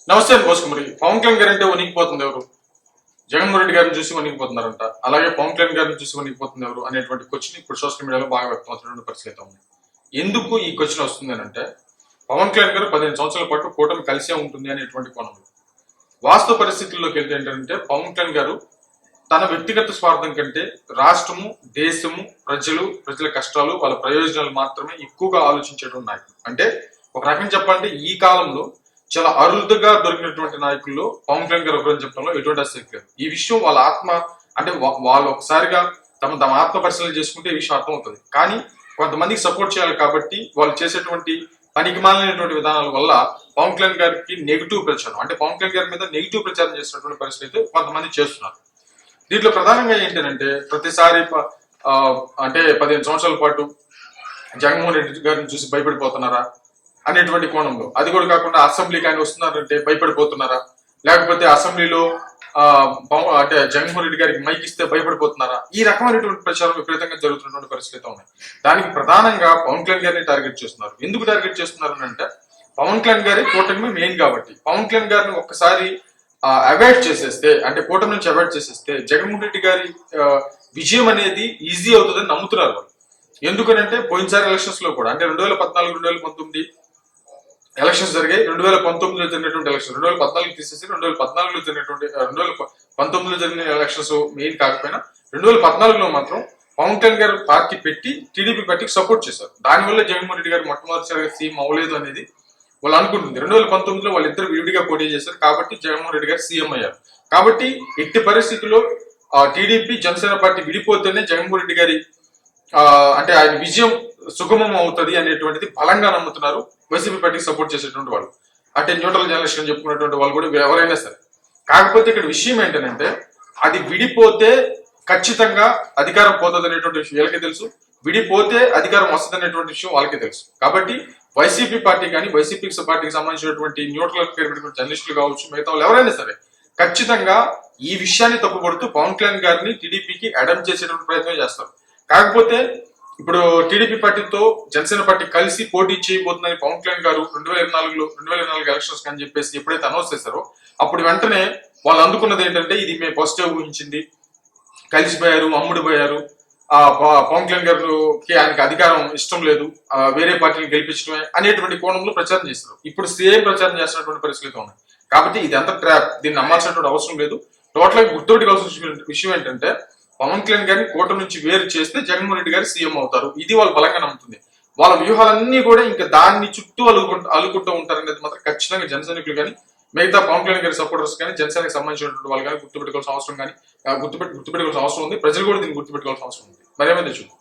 నమస్తే అండి బోసుకుమరి. పవన్ కళ్యాణ్ గారు అంటే వణికిపోతుంది ఎవరు? జగన్మోహన్ రెడ్డి గారిని చూసి వణికిపోతున్నారంట. అలాగే పవన్ కళ్యాణ్ గారిని చూసి వణికిపోతుంది ఎవరు అనేటువంటి క్వశ్చన్ ఇప్పుడు సోషల్ మీడియాలో బాగా వ్యక్తం అవుతున్న పరిస్థితి అయితే ఉంది. ఎందుకు ఈ క్వశ్చన్ వస్తుంది అంటే పవన్ కళ్యాణ్ గారు 15 సంవత్సరాల పాటు కూటమి కలిసే ఉంటుంది అనేటువంటి కోణంలో. వాస్తవ పరిస్థితుల్లోకి వెళ్తే ఏంటంటే పవన్ కళ్యాణ్ గారు తన వ్యక్తిగత స్వార్థం కంటే రాష్ట్రము, దేశము, ప్రజల కష్టాలు, వాళ్ళ ప్రయోజనాలు మాత్రమే ఎక్కువగా ఆలోచించేటువంటి నాయకుడు. అంటే ఒక రకం చెప్పాలంటే ఈ కాలంలో చాలా అరుదుగా దొరికినటువంటి నాయకుల్లో పవన్ కళ్యాణ్ గారు ఒకరని చెప్పడంలో ఎటువంటి ఆసక్తి లేదు. ఈ విషయం వాళ్ళ ఆత్మ అంటే వాళ్ళు ఒకసారిగా తమ ఆత్మ పరిశీలన చేసుకుంటే ఈ విషయం అర్థం అవుతుంది. కానీ కొంతమందికి సపోర్ట్ చేయాలి కాబట్టి వాళ్ళు చేసేటువంటి పనికి మాలినటువంటి విధానాల వల్ల పవన్ కళ్యాణ్ గారికి నెగిటివ్ ప్రచారం, అంటే పవన్ కళ్యాణ్ గారి మీద నెగిటివ్ ప్రచారం చేసినటువంటి పరిస్థితి కొంతమంది చేస్తున్నారు. దీంట్లో ప్రధానంగా ఏంటంటే ప్రతిసారి అంటే 15 సంవత్సరాల పాటు జగన్మోహన్ రెడ్డి గారిని చూసి భయపడిపోతున్నారా అనేటువంటి కోణంలో, అది కూడా కాకుండా అసెంబ్లీకి ఆయన వస్తున్నారంటే భయపడిపోతున్నారా, లేకపోతే అసెంబ్లీలో అంటే జగన్మోహన్ రెడ్డి గారికి మైక్ ఇస్తే భయపడిపోతున్నారా, ఈ రకమైనటువంటి ప్రచారం విపరీతంగా జరుగుతున్నటువంటి పరిస్థితి ఉన్నాయి. దానికి ప్రధానంగా పవన్ కళ్యాణ్ గారిని టార్గెట్ చేస్తున్నారు. ఎందుకు టార్గెట్ చేస్తున్నారు అంటే పవన్ కళ్యాణ్ గారి కూటమి మెయిన్ కాబట్టి పవన్ కళ్యాణ్ గారిని ఒక్కసారి అవాయిడ్ చేసేస్తే, అంటే కూటమి నుంచి అవాయిడ్ చేసేస్తే జగన్మోహన్ రెడ్డి గారి విజయం అనేది ఈజీ అవుతుందని నమ్ముతున్నారు వాళ్ళు. ఎందుకనంటే పోయినసారి ఎలక్షన్స్ లో కూడా, అంటే 2014, 2019 ఎలక్షన్స్ జరిగాయి. 2019లో జరిగినటువంటి ఎలక్షన్ 2014 తీసేసి 2014లో జరిగినటువంటి 2019లో జరిగిన ఎలక్షన్స్ మెయిన్ కాకపోయినా 2014లో మాత్రం పవన్ కళ్యాణ్ గారు పార్టీ పెట్టి టీడీపీ పార్టీకి సపోర్ట్ చేశారు. దానివల్ల జగన్మోహన్ రెడ్డి గారు మొట్టమొదటిసారిగా సీఎం అవ్వలేదు అనేది వాళ్ళు అనుకుంటుంది. 2019లో వాళ్ళిద్దరు విడిగా పోటీ చేశారు కాబట్టి జగన్మోహన్ రెడ్డి గారు సీఎం అయ్యారు. కాబట్టి ఎట్టి పరిస్థితుల్లో టీడీపీ జనసేన పార్టీ విడిపోతేనే జగన్మోహన్ రెడ్డి గారి అంటే ఆయన విజయం సుగమం అవుతుంది అనేటువంటిది బలంగా నమ్ముతున్నారు వైసీపీ పార్టీకి సపోర్ట్ చేసేటువంటి వాళ్ళు. అంటే న్యూట్రల్ జనరేషన్ చెప్పుకునేటువంటి వాళ్ళు కూడా ఎవరైనా సరే. కాకపోతే ఇక్కడ విషయం ఏంటంటే అది విడిపోతే ఖచ్చితంగా అధికారం పోతుంది అనేటువంటి విషయం వీళ్ళకి తెలుసు, విడిపోతే అధికారం వస్తుంది అనేటువంటి విషయం వాళ్ళకి తెలుసు. కాబట్టి వైసీపీ పార్టీ కానీ వైసీపీ పార్టీకి సంబంధించినటువంటి న్యూట్రల్ పేరు పెట్టినటువంటి జర్నలిస్టులు కావచ్చు, మిగతా వాళ్ళు ఎవరైనా సరే ఖచ్చితంగా ఈ విషయాన్ని తప్పుపడుతూ పవన్ కళ్యాణ్ గారిని టీడీపీకి అడాప్ట్ చేసేటువంటి ప్రయత్నం చేస్తారు. కాకపోతే ఇప్పుడు టీడీపీ పార్టీతో జనసేన పార్టీ కలిసి పోటీ చేయబోతుందని పవన్ కళ్యాణ్ గారు 2024 ఎలక్షన్స్ అని చెప్పేసి ఎప్పుడైతే అనౌన్స్ చేశారో అప్పుడు వెంటనే వాళ్ళు అందుకున్నది ఏంటంటే ఇది మేము పాజిటివ్ ఊహించింది, కలిసిపోయారు, అమ్ముడిపోయారు, పవన్ కళ్యాణ్ గారికి ఆయనకి అధికారం ఇష్టం లేదు, వేరే పార్టీని గెలిపించడమే అనేటువంటి కోణంలో ప్రచారం చేస్తారు. ఇప్పుడు సేమ్ ప్రచారం చేస్తున్నటువంటి పరిస్థితులు ఉన్నాయి. కాబట్టి ఇది అంత ట్రాప్, దీన్ని నమ్మాల్సినటువంటి అవసరం లేదు. టోటల్ గా గుర్తుపెట్టుకోవాల్సిన విషయం ఏంటంటే పవన్ కళ్యాణ్ గారిని కూటమి నుంచి వేరు చేస్తే జగన్మోహన్ రెడ్డి గారు సీఎం అవుతారు. ఇది వాళ్ళు బలంగా నమ్ముతుంది. వాళ్ళ వ్యూహాలన్నీ కూడా ఇంకా దాన్ని చుట్టూ అలుకుంటూ ఉంటారనేది మాత్రం ఖచ్చితంగా జనసైనికులు కానీ మిగతా పవన్ కళ్యాణ్ గారి సపోర్టర్స్ కానీ జనసేనకి సంబంధించినటువంటి వాళ్ళు కానీ గుర్తుపెట్టుకోవాల్సిన అవసరం ఉంది. ప్రజలు కూడా దీన్ని గుర్తుపెట్టుకోవాల్సిన అవసరం ఉంది. మరేమైంది చూడు.